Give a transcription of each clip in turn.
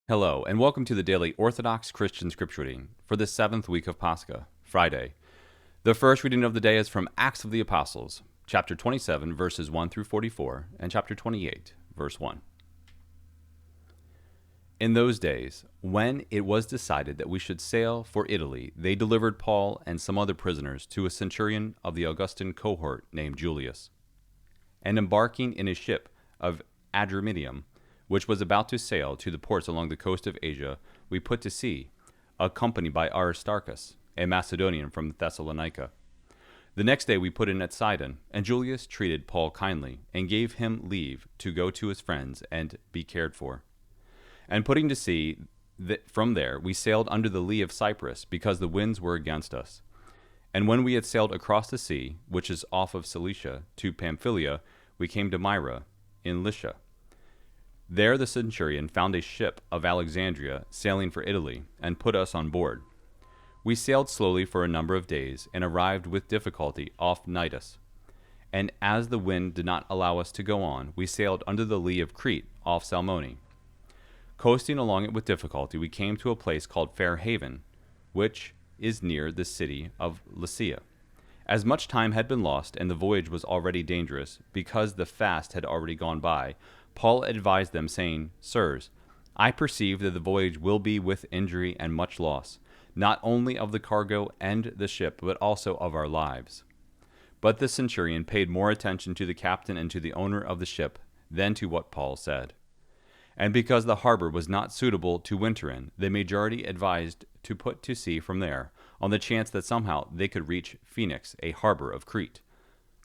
Hello, and welcome to the daily Orthodox Christian scripture reading for the seventh week of Pascha, Friday. The first reading of the day is from Acts of the Apostles, chapter 27, verses 1 through 44, and chapter 28, verse 1. In those days, when it was decided that we should sail for Italy, they delivered Paul and some other prisoners to a centurion of the Augustan cohort named Julius. And embarking in a ship of Adramyttium, which was about to sail to the ports along the coast of Asia, we put to sea, accompanied by Aristarchus, a Macedonian from Thessalonica. The next day we put in at Sidon, and Julius treated Paul kindly, and gave him leave to go to his friends and be cared for. And putting to sea, from there we sailed under the lee of Cyprus, because the winds were against us. And when we had sailed across the sea, which is off of Cilicia, to Pamphylia, we came to Myra, in Lycia. There the centurion found a ship of Alexandria sailing for Italy, and put us on board. We sailed slowly for a number of days, and arrived with difficulty off Cnidus. And as the wind did not allow us to go on, we sailed under the lee of Crete off Salmone. Coasting along it with difficulty, we came to a place called Fair Haven, which is near the city of Lycia. As much time had been lost, and the voyage was already dangerous, because the fast had already gone by, Paul advised them, saying, Sirs, I perceive that the voyage will be with injury and much loss, not only of the cargo and the ship, but also of our lives. But the centurion paid more attention to the captain and to the owner of the ship than to what Paul said. And because the harbor was not suitable to winter in, the majority advised to put to sea from there, on the chance that somehow they could reach Phoenix, a harbor of Crete,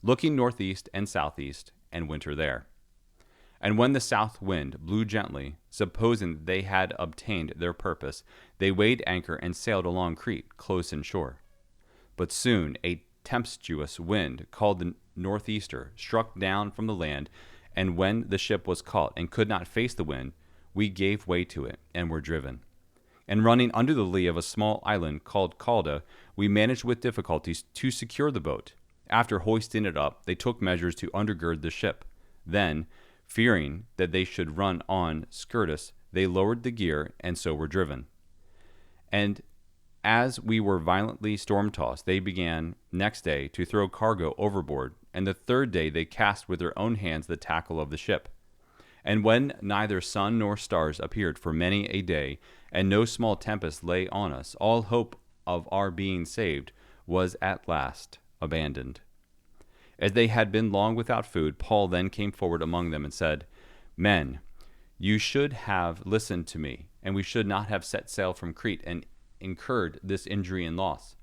looking northeast and southeast, and winter there. And when the south wind blew gently, supposing they had obtained their purpose, they weighed anchor and sailed along Crete, close inshore. But soon a tempestuous wind, called the northeaster, struck down from the land, and when the ship was caught and could not face the wind, we gave way to it, and were driven. And running under the lee of a small island called Calda, we managed with difficulties to secure the boat. After hoisting it up, they took measures to undergird the ship. Then, fearing that they should run on Syrtis, they lowered the gear, and so were driven. And as we were violently storm-tossed, they began next day to throw cargo overboard, and the third day they cast with their own hands the tackle of the ship. And when neither sun nor stars appeared for many a day, and no small tempest lay on us, all hope of our being saved was at last abandoned. As they had been long without food, Paul then came forward among them and said, Men, you should have listened to me, and we should not have set sail from Crete and incurred this injury and loss.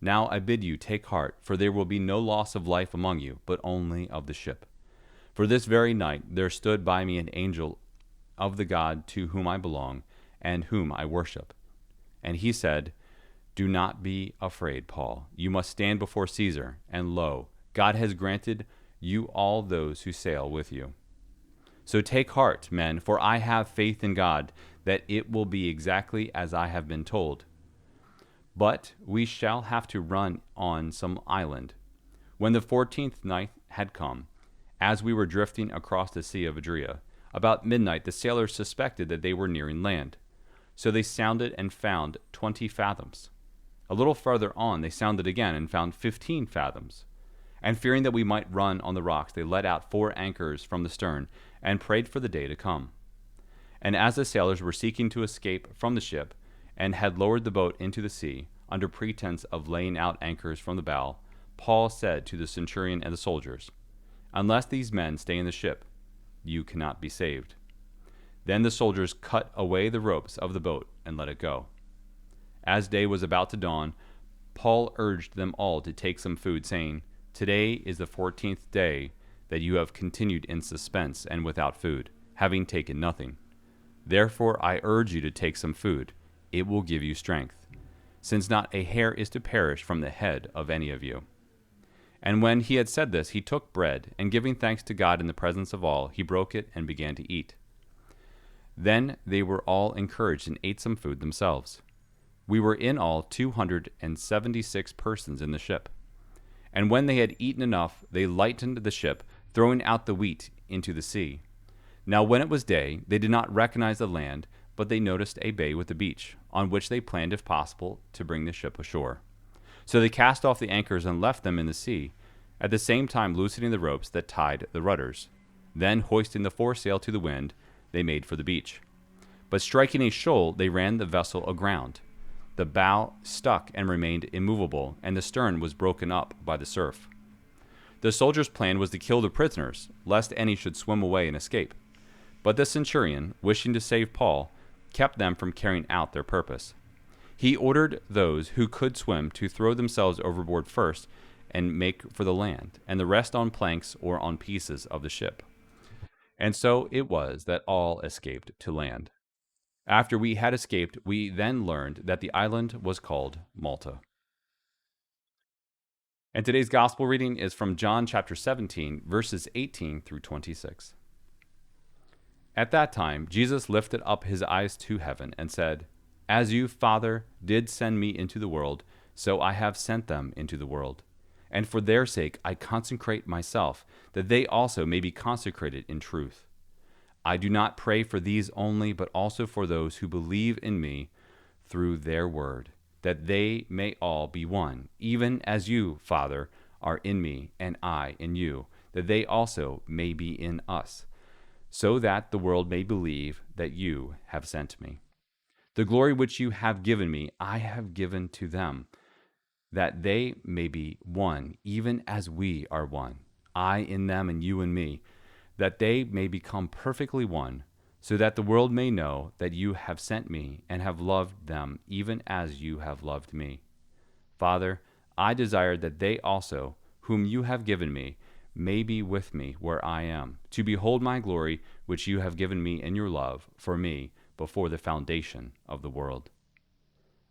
Now I bid you take heart, for there will be no loss of life among you, but only of the ship. For this very night there stood by me an angel of the God to whom I belong, and whom I worship. And he said, Do not be afraid, Paul. You must stand before Caesar, and lo, God has granted you all those who sail with you. So take heart, men, for I have faith in God that it will be exactly as I have been told. But we shall have to run on some island. When the 14th night had come, as we were drifting across the Sea of Adria, about midnight the sailors suspected that they were nearing land. So they sounded and found 20 fathoms. A little farther on they sounded again and found 15 fathoms. And fearing that we might run on the rocks, they let out 4 anchors from the stern, and prayed for the day to come. And as the sailors were seeking to escape from the ship, and had lowered the boat into the sea, under pretense of laying out anchors from the bow, Paul said to the centurion and the soldiers, Unless these men stay in the ship, you cannot be saved. Then the soldiers cut away the ropes of the boat and let it go. As day was about to dawn, Paul urged them all to take some food, saying, Today is the 14th day that you have continued in suspense and without food, having taken nothing. Therefore I urge you to take some food. It will give you strength, since not a hair is to perish from the head of any of you. And when he had said this, he took bread, and giving thanks to God in the presence of all, he broke it and began to eat. Then they were all encouraged and ate some food themselves. We were in all 276 persons in the ship. And when they had eaten enough, they lightened the ship, throwing out the wheat into the sea. Now when it was day, they did not recognize the land, but they noticed a bay with a beach, on which they planned, if possible, to bring the ship ashore. So they cast off the anchors and left them in the sea, at the same time loosening the ropes that tied the rudders. Then, hoisting the foresail to the wind, they made for the beach. But striking a shoal, they ran the vessel aground. The bow stuck and remained immovable, and the stern was broken up by the surf. The soldiers' plan was to kill the prisoners, lest any should swim away and escape. But the centurion, wishing to save Paul, kept them from carrying out their purpose. He ordered those who could swim to throw themselves overboard first and make for the land, and the rest on planks or on pieces of the ship. And so it was that all escaped to land. After we had escaped, we then learned that the island was called Malta. And today's gospel reading is from John chapter 17, verses 18 through 26. At that time, Jesus lifted up his eyes to heaven and said, "As you, Father, did send me into the world, so I have sent them into the world. And for their sake I consecrate myself, that they also may be consecrated in truth. I do not pray for these only, but also for those who believe in me through their word, that they may all be one, even as you, Father, are in me, and I in you, that they also may be in us, so that the world may believe that you have sent me. The glory which you have given me, I have given to them, that they may be one, even as we are one, I in them and you in me, that they may become perfectly one, so that the world may know that you have sent me and have loved them even as you have loved me. Father, I desire that they also, whom you have given me, may be with me where I am, to behold my glory which you have given me in your love for me before the foundation of the world.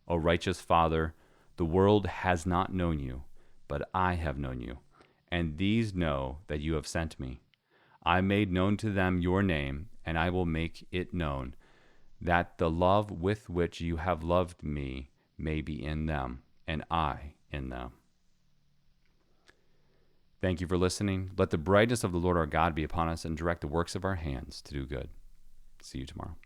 O righteous Father, the world has not known you, but I have known you, and these know that you have sent me. I made known to them your name, and I will make it known, that the love with which you have loved me may be in them, and I in them." Thank you for listening. Let the brightness of the Lord our God be upon us and direct the works of our hands to do good. See you tomorrow.